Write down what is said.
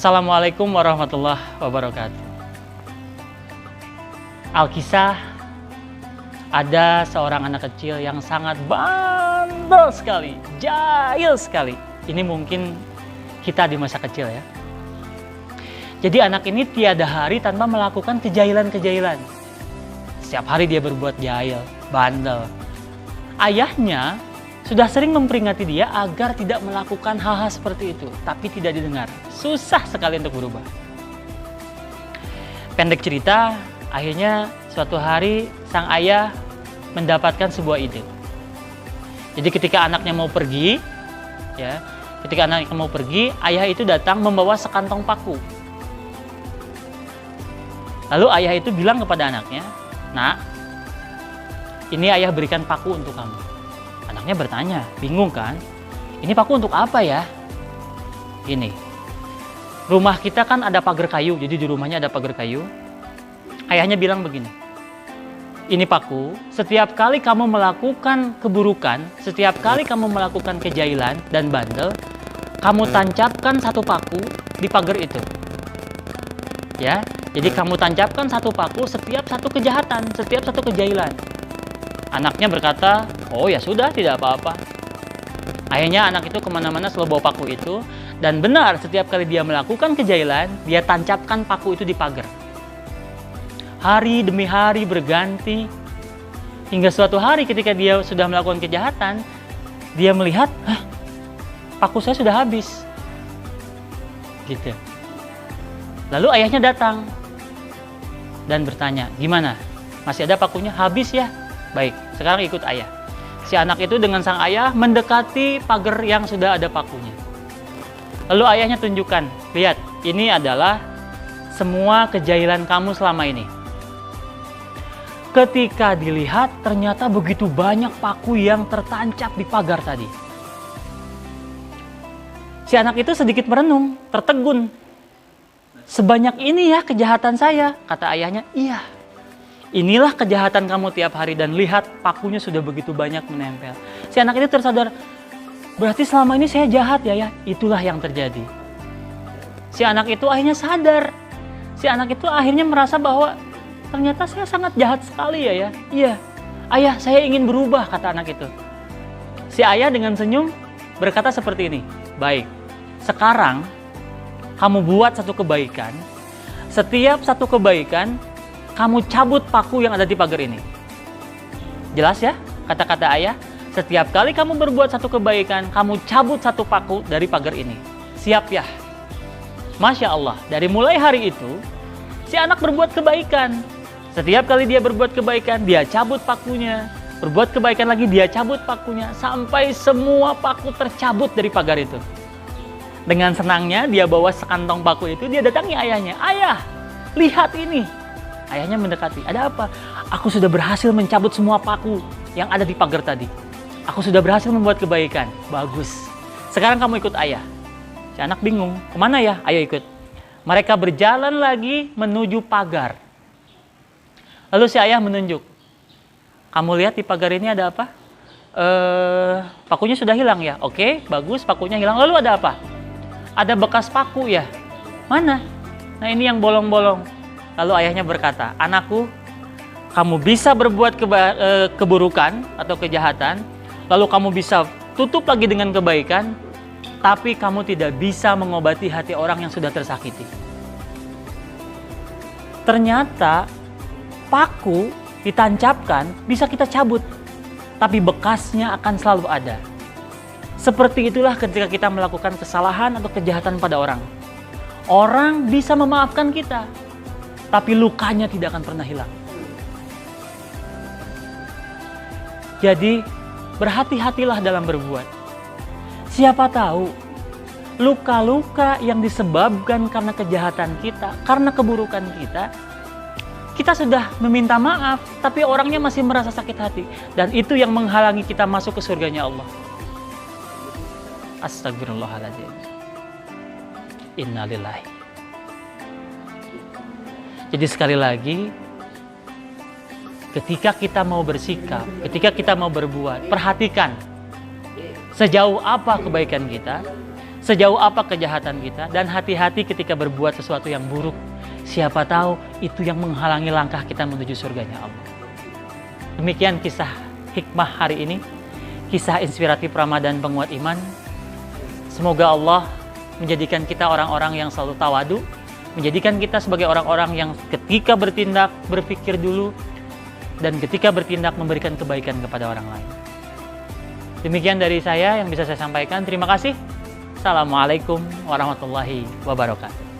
Assalamualaikum warahmatullahi wabarakatuh. Alkisah, ada seorang anak kecil yang sangat bandel sekali, jahil sekali. Ini mungkin kita di masa kecil ya. Jadi anak ini tiada hari tanpa melakukan kejahilan-kejahilan. Setiap hari dia berbuat jahil, bandel. Ayahnya sudah sering memperingati dia agar tidak melakukan hal-hal seperti itu, tapi tidak didengar. Susah sekali untuk berubah. Pendek cerita, akhirnya suatu hari sang ayah mendapatkan sebuah ide. Jadi ketika anaknya mau pergi, ayah itu datang membawa sekantong paku. Lalu ayah itu bilang kepada anaknya, "Nak, ini ayah berikan paku untuk kamu." Anaknya bertanya, bingung kan? Ini paku untuk apa ya? Gini, rumah kita kan ada pagar kayu, jadi di rumahnya ada pagar kayu. Ayahnya bilang begini, ini paku, setiap kali kamu melakukan keburukan, setiap kali kamu melakukan kejahilan dan bandel, kamu tancapkan satu paku di pagar itu. Ya, jadi kamu tancapkan satu paku setiap satu kejahatan, setiap satu kejahilan. Anaknya berkata, oh ya sudah, tidak apa-apa. Akhirnya anak itu kemana-mana selalu bawa paku itu. Dan benar, setiap kali dia melakukan kejahilan, dia tancapkan paku itu di pagar. Hari demi hari berganti. Hingga suatu hari ketika dia sudah melakukan kejahatan, dia melihat, paku saya sudah habis. Gitu. Lalu ayahnya datang dan bertanya, gimana? Masih ada pakunya? Habis ya? Baik, sekarang ikut ayah. Si anak itu dengan sang ayah mendekati pagar yang sudah ada pakunya. Lalu ayahnya tunjukkan, lihat, ini adalah semua kejahilan kamu selama ini. Ketika dilihat, ternyata begitu banyak paku yang tertancap di pagar tadi. Si anak itu sedikit merenung, tertegun. Sebanyak ini ya kejahatan saya, kata ayahnya. Iya. Inilah kejahatan kamu tiap hari dan lihat pakunya sudah begitu banyak menempel. Si anak ini tersadar, berarti selama ini saya jahat ya. Itulah yang terjadi. Si anak itu akhirnya sadar. Si anak itu akhirnya merasa bahwa ternyata saya sangat jahat sekali ya. Iya, ayah saya ingin berubah, kata anak itu. Si ayah dengan senyum berkata seperti ini, baik, sekarang kamu buat satu kebaikan. Setiap satu kebaikan, kamu cabut paku yang ada di pagar ini. Jelas ya kata-kata ayah? Setiap kali kamu berbuat satu kebaikan, kamu cabut satu paku dari pagar ini. Siap ya? Masya Allah, dari mulai hari itu, si anak berbuat kebaikan. Setiap kali dia berbuat kebaikan, dia cabut pakunya. Berbuat kebaikan lagi, dia cabut pakunya. Sampai semua paku tercabut dari pagar itu. Dengan senangnya, dia bawa sekantong paku itu, dia datangi ayahnya. Ayah, lihat ini. Ayahnya mendekati, ada apa? Aku sudah berhasil mencabut semua paku yang ada di pagar tadi. Aku sudah berhasil membuat kebaikan. Bagus. Sekarang kamu ikut ayah. Si anak bingung, kemana ya? Ayo ikut. Mereka berjalan lagi menuju pagar. Lalu si ayah menunjuk. Kamu lihat di pagar ini ada apa? Pakunya sudah hilang ya? Oke, bagus, pakunya hilang. Lalu ada apa? Ada bekas paku ya? Mana? Nah ini yang bolong-bolong. Lalu ayahnya berkata, anakku, kamu bisa berbuat keburukan atau kejahatan, lalu kamu bisa tutup lagi dengan kebaikan, tapi kamu tidak bisa mengobati hati orang yang sudah tersakiti. Ternyata paku ditancapkan bisa kita cabut, tapi bekasnya akan selalu ada. Seperti itulah ketika kita melakukan kesalahan atau kejahatan pada orang. Orang bisa memaafkan kita, tapi lukanya tidak akan pernah hilang. Jadi, berhati-hatilah dalam berbuat. Siapa tahu, luka-luka yang disebabkan karena kejahatan kita, karena keburukan kita sudah meminta maaf, tapi orangnya masih merasa sakit hati. Dan itu yang menghalangi kita masuk ke surganya Allah. Astagfirullahaladzim. Innalillahi. Jadi sekali lagi, ketika kita mau bersikap, ketika kita mau berbuat, perhatikan sejauh apa kebaikan kita, sejauh apa kejahatan kita, dan hati-hati ketika berbuat sesuatu yang buruk. Siapa tahu itu yang menghalangi langkah kita menuju surganya Allah. Demikian kisah hikmah hari ini, kisah inspiratif Ramadan penguat iman. Semoga Allah menjadikan kita orang-orang yang selalu tawadu, menjadikan kita sebagai orang-orang yang ketika bertindak berpikir dulu, dan ketika bertindak memberikan kebaikan kepada orang lain. Demikian dari saya yang bisa saya sampaikan. Terima kasih. Assalamualaikum warahmatullahi wabarakatuh.